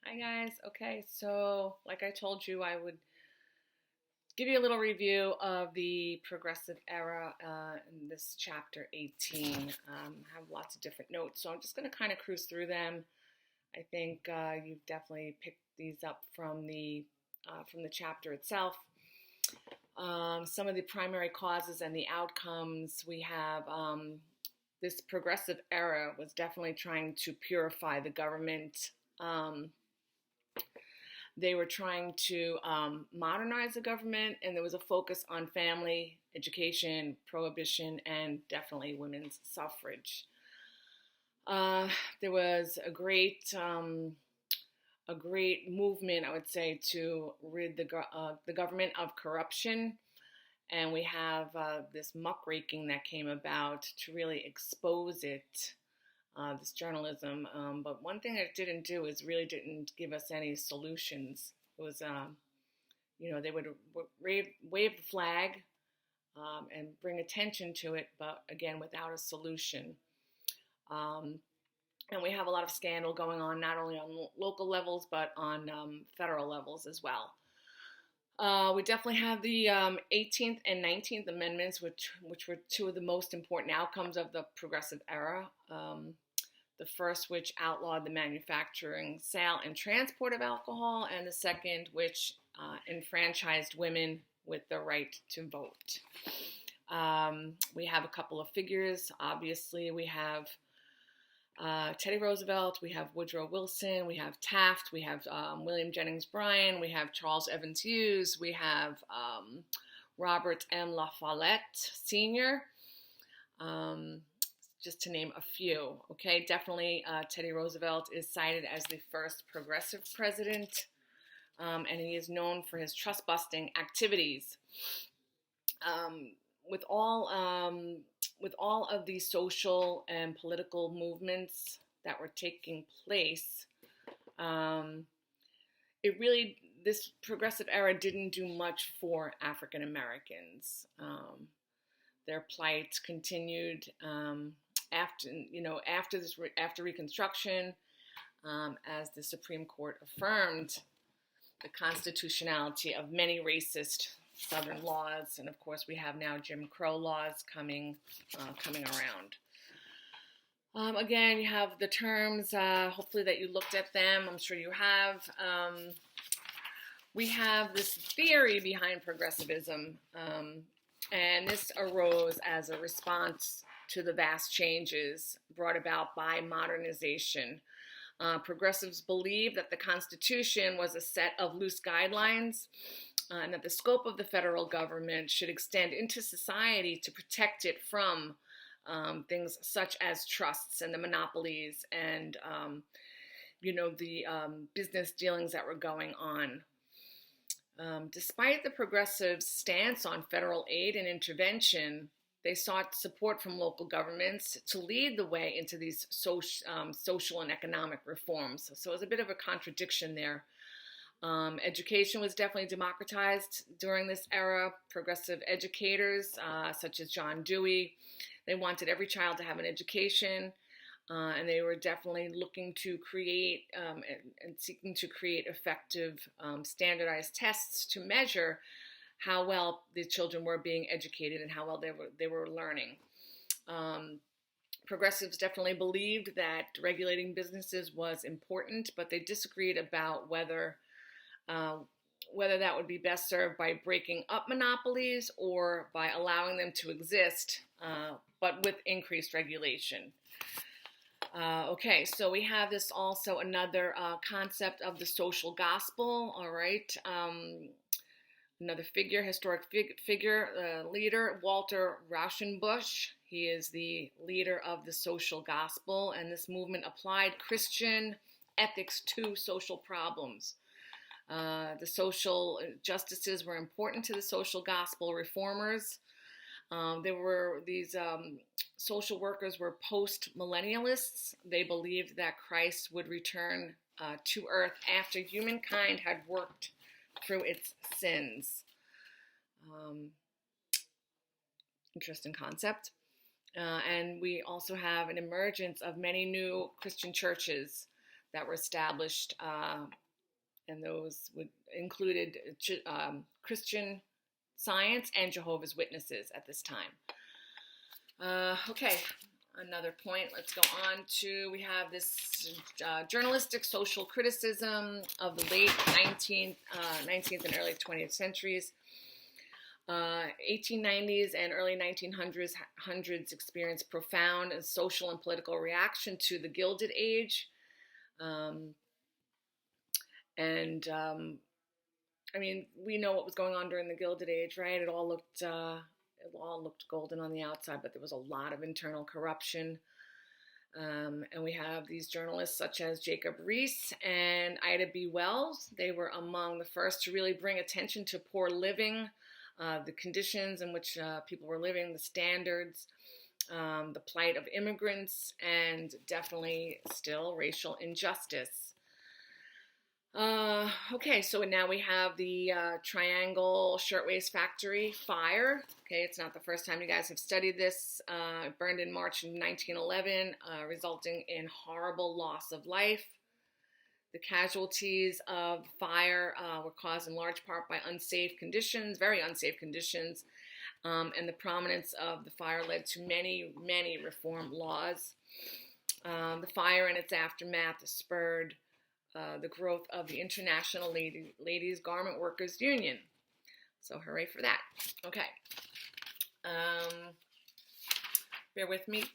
Hi guys. Okay, so like I told you, I would give you a little review of the progressive era in this chapter 18. I have lots of different notes, so I'm just going to kind of cruise through them. I think you've definitely picked these up from the chapter itself. Some of the primary causes and the outcomes we have. This progressive era was definitely trying to purify the government. They were trying to modernize the government, and there was a focus on family, education, prohibition, and definitely women's suffrage. There was a great movement, I would say, to rid the government of corruption. And we have this muckraking that came about to really expose it, this journalism. But one thing it didn't do is really didn't give us any solutions. It was, they would wave the flag and bring attention to it, but again, without a solution. Um, and we have a lot of scandal going on, not only on local levels, but on federal levels as well. We definitely have the 18th and 19th Amendments, which were two of the most important outcomes of the progressive era. The first, which outlawed the manufacturing, sale, and transport of alcohol, and the second, which enfranchised women with the right to vote. We have a couple of figures. Obviously, we have Teddy Roosevelt, we have Woodrow Wilson, we have Taft, we have William Jennings Bryan, we have Charles Evans Hughes, we have Robert M. La Follette Sr., just to name a few. Okay, definitely Teddy Roosevelt is cited as the first progressive president, and he is known for his trust-busting activities. Um, with all with all of these social and political movements that were taking place, um, it really this progressive era didn't do much for African Americans. Their plight continued after Reconstruction, as the Supreme Court affirmed the constitutionality of many racist Southern laws, and of course we have now Jim Crow laws coming around. Again, you have the terms. Hopefully that you looked at them. I'm sure you have. We have this theory behind progressivism, and this arose as a response to the vast changes brought about by modernization. Progressives believe that the Constitution was a set of loose guidelines, and that the scope of the federal government should extend into society to protect it from things such as trusts and the monopolies and the business dealings that were going on. Despite the progressives' stance on federal aid and intervention, they sought support from local governments to lead the way into these social and economic reforms. So it was a bit of a contradiction there. Education was definitely democratized during this era. Progressive educators, such as John Dewey, they wanted every child to have an education, and they were definitely looking to create and seeking to create effective standardized tests to measure how well the children were being educated and how well they were learning. Progressives definitely believed that regulating businesses was important, but they disagreed about whether that would be best served by breaking up monopolies or by allowing them to exist, but with increased regulation. Okay, so we have this also another concept of the social gospel. All right, another historic figure, leader, Walter Rauschenbusch. He is the leader of the social gospel, and this movement applied Christian ethics to social problems. The social justices were important to the social gospel reformers. There were these social workers were post-millennialists. They believed that Christ would return to earth after humankind had worked through its sins. Interesting concept. And we also have an emergence of many new Christian churches that were established, and those included Christian Science and Jehovah's Witnesses at this time. Okay, another point. Let's go on to, we have this journalistic social criticism of the late 19th and early 20th centuries. 1890s and early 1900s experienced profound social and political reaction to the Gilded Age. I mean, we know what was going on during the Gilded Age, right? It all looked golden on the outside, but there was a lot of internal corruption. And we have these journalists such as Jacob Riis and Ida B. Wells. They were among the first to really bring attention to poor living, the conditions in which people were living, the standards, the plight of immigrants, and definitely still racial injustice. Okay, so now we have the Triangle Shirtwaist Factory fire. Okay, it's not the first time you guys have studied this. It burned in March of 1911, resulting in horrible loss of life. The casualties of fire were caused in large part by unsafe conditions, very unsafe conditions, and the prominence of the fire led to many, many reform laws. The fire and its aftermath spurred the growth of the International Ladies Garment Workers Union. So hooray for that. Okay. Bear with me.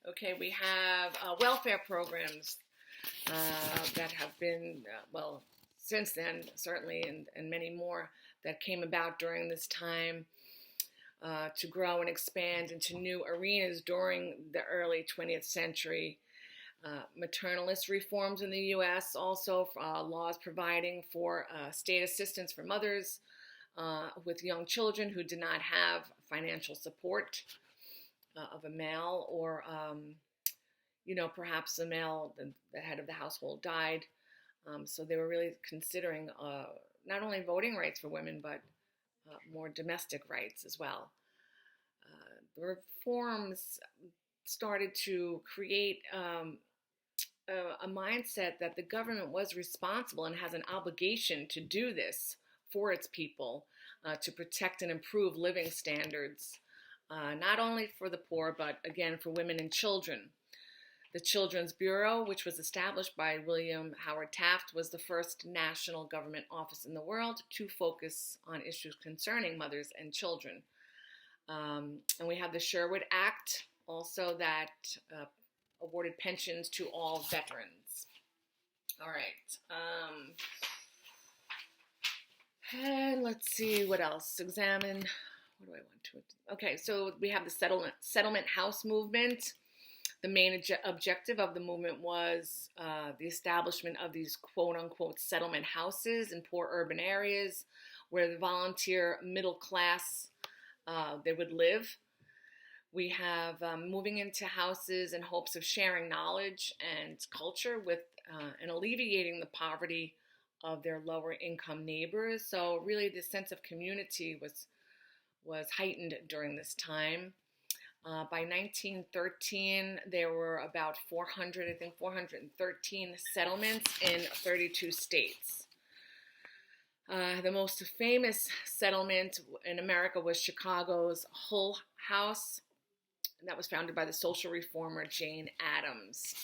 Okay, we have welfare programs that have been, well, since then, certainly, and many more that came about during this time to grow and expand into new arenas during the early 20th century. Maternalist reforms in the U.S., also laws providing for state assistance for mothers with young children who did not have financial support of a male, or, perhaps the male, the head of the household, died. So they were really considering not only voting rights for women, but more domestic rights as well. The reforms started to create a mindset that the government was responsible and has an obligation to do this for its people, to protect and improve living standards, not only for the poor, but again, for women and children. The Children's Bureau, which was established by William Howard Taft, was the first national government office in the world to focus on issues concerning mothers and children. And we have the Sherwood Act, also, that awarded pensions to all veterans. All right. And let's see what else. Examine. What do I want to? Okay, so we have the settlement house movement. The main objective of the movement was the establishment of these quote-unquote settlement houses in poor urban areas where the volunteer middle class, they would live. We have moving into houses in hopes of sharing knowledge and culture with and alleviating the poverty of their lower income neighbors. So really the sense of community was heightened during this time. By 1913, there were about 413 settlements in 32 states. The most famous settlement in America was Chicago's Hull House, and that was founded by the social reformer Jane Addams.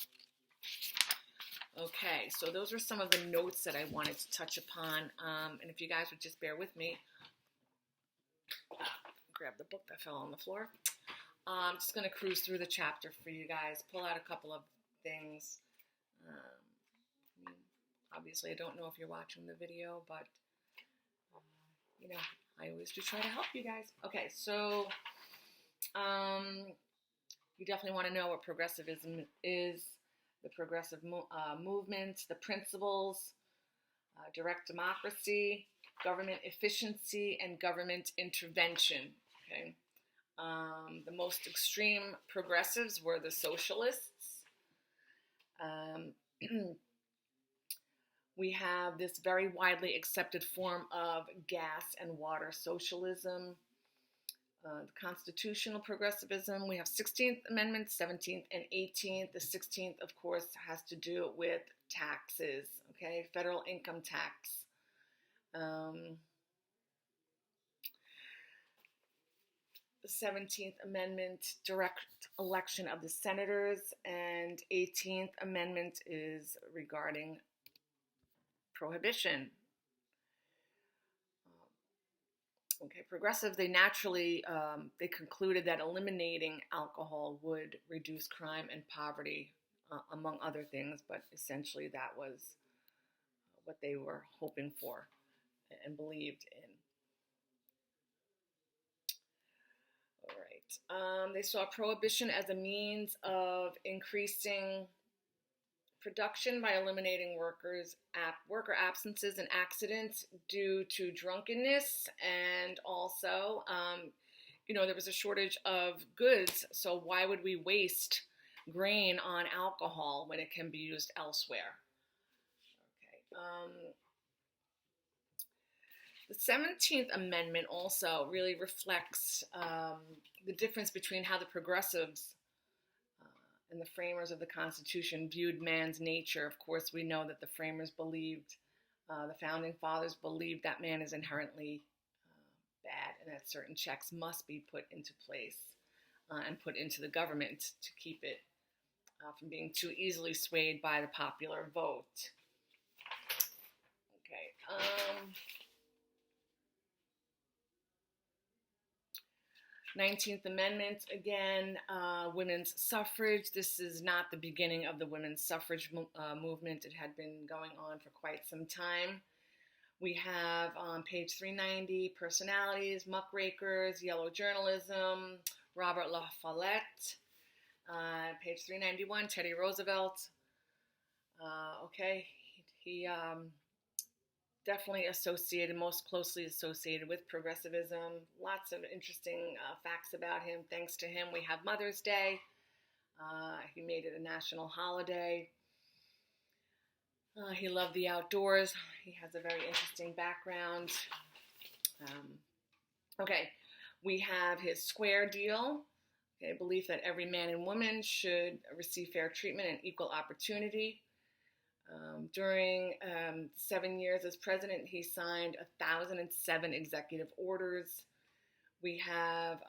Okay, so those were some of the notes that I wanted to touch upon, and if you guys would just bear with me. Grab the book that fell on the floor. I'm just going to cruise through the chapter for you guys, pull out a couple of things. Obviously, I don't know if you're watching the video, but, I always do try to help you guys. Okay, so you definitely want to know what progressivism is, the progressive movement, the principles, direct democracy, government efficiency, and government intervention, okay? The most extreme progressives were the socialists. We have this very widely accepted form of gas and water socialism. The constitutional progressivism, we have 16th Amendment, 17th, and 18th. The 16th, of course, has to do with taxes, okay? Federal income tax. The 17th Amendment, direct election of the senators, and 18th Amendment is regarding prohibition. Okay, progressive, they naturally, they concluded that eliminating alcohol would reduce crime and poverty, among other things, but essentially that was what they were hoping for and believed in. All right. They saw prohibition as a means of increasing production by eliminating worker absences and accidents due to drunkenness, and also, there was a shortage of goods, so why would we waste grain on alcohol when it can be used elsewhere? Okay. The 17th Amendment also really reflects the difference between how the progressives and the framers of the Constitution viewed man's nature. Of course, we know that the framers believed, the founding fathers believed that man is inherently bad and that certain checks must be put into place and put into the government to keep it from being too easily swayed by the popular vote. Okay. 19th Amendment, again, women's suffrage. This is not the beginning of the women's suffrage movement. It had been going on for quite some time. We have on page 390, personalities, muckrakers, yellow journalism, Robert La Follette. Page 391, Teddy Roosevelt. Okay, he definitely most closely associated with progressivism. Lots of interesting facts about him. Thanks to him, we have Mother's Day. He made it a national holiday. He loved the outdoors. He has a very interesting background. Okay, we have his square deal. Okay, belief that every man and woman should receive fair treatment and equal opportunity. During 7 years as president, he signed 1,007 executive orders. We have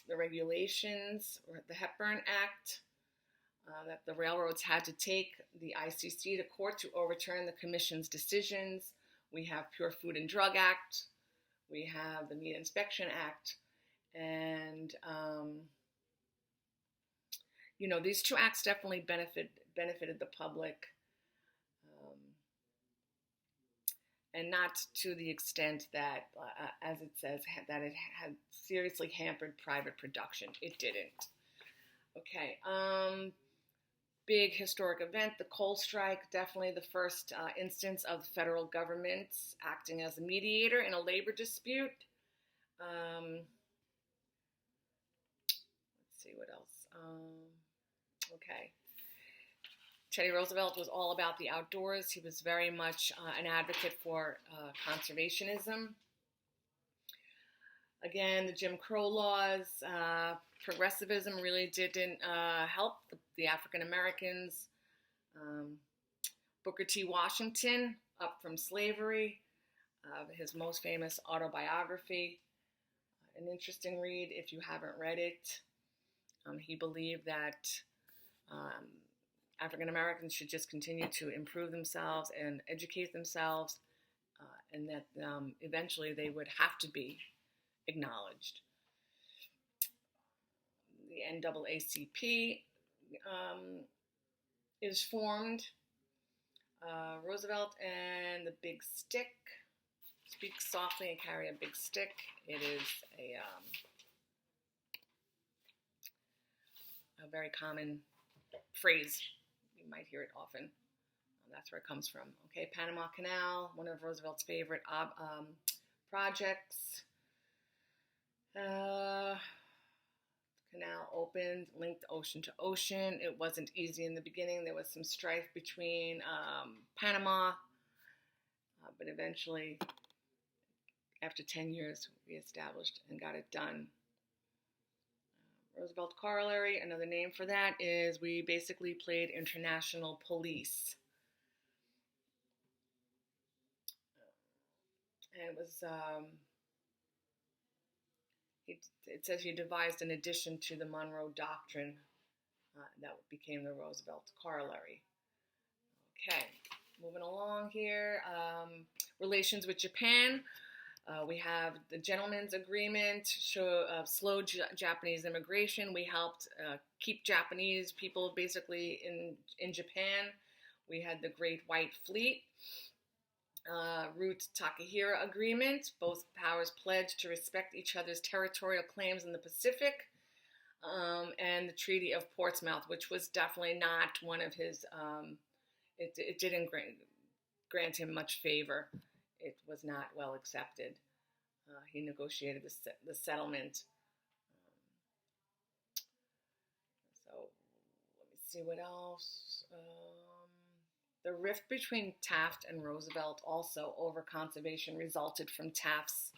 the regulations, or the Hepburn Act, that the railroads had to take the ICC to court to overturn the commission's decisions. We have Pure Food and Drug Act. We have the Meat Inspection Act. And, these two acts definitely benefited the public. And not to the extent that, as it says, that it had seriously hampered private production. It didn't. Okay. Big historic event, the coal strike, definitely the first instance of the federal government acting as a mediator in a labor dispute. Let's see what else. Okay. Teddy Roosevelt was all about the outdoors. He was very much an advocate for conservationism. Again, the Jim Crow laws, progressivism really didn't help the African Americans. Booker T. Washington, Up from Slavery, his most famous autobiography. An interesting read if you haven't read it. He believed that African Americans should just continue to improve themselves and educate themselves, and that eventually they would have to be acknowledged. The NAACP is formed. Roosevelt and the Big Stick. Speak softly and carry a big stick. It is a very common phrase. You might hear it often. That's where it comes from. Okay, Panama Canal, one of Roosevelt's favorite projects. Canal opened, linked ocean to ocean. It wasn't easy in the beginning. There was some strife between Panama, but eventually, after 10 years, we established and got it done. Roosevelt Corollary, another name for that is we basically played international police. And it was, it says he devised an addition to the Monroe Doctrine that became the Roosevelt Corollary. Okay, moving along here. Relations with Japan. We have the Gentleman's Agreement, slow Japanese immigration. We helped keep Japanese people basically in Japan. We had the Great White Fleet. Root Takahira Agreement. Both powers pledged to respect each other's territorial claims in the Pacific. And the Treaty of Portsmouth, which was definitely not one of his, it didn't grant him much favor. It was not well accepted. He negotiated the settlement. So let me see what else. The rift between Taft and Roosevelt also over conservation resulted from Taft's,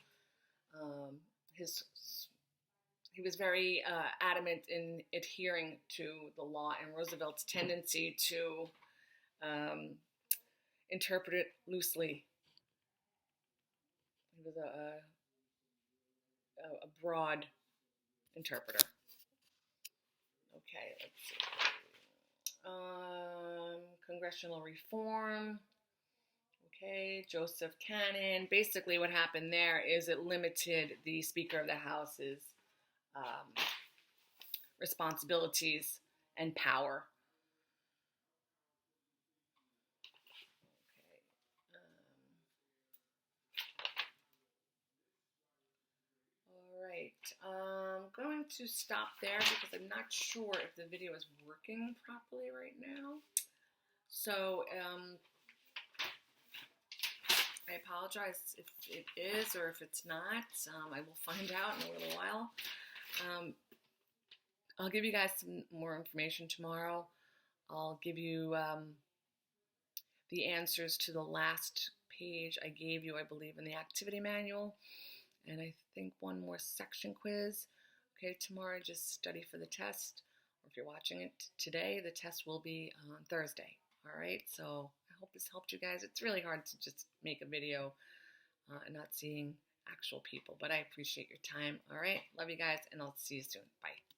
he was very adamant in adhering to the law, and Roosevelt's tendency to interpret it loosely. He was a broad interpreter. Okay, let's see. Congressional reform. Okay, Joseph Cannon. Basically what happened there is it limited the Speaker of the House's responsibilities and power. I'm going to stop there because I'm not sure if the video is working properly right now. So I apologize if it is or if it's not. I will find out in a little while. I'll give you guys some more information tomorrow. I'll give you the answers to the last page I gave you, I believe, in the activity manual. And I think one more section quiz. Okay, tomorrow just study for the test. Or if you're watching it today, the test will be on Thursday. All right, so I hope this helped you guys. It's really hard to just make a video and not seeing actual people, but I appreciate your time. All right, love you guys, and I'll see you soon. Bye.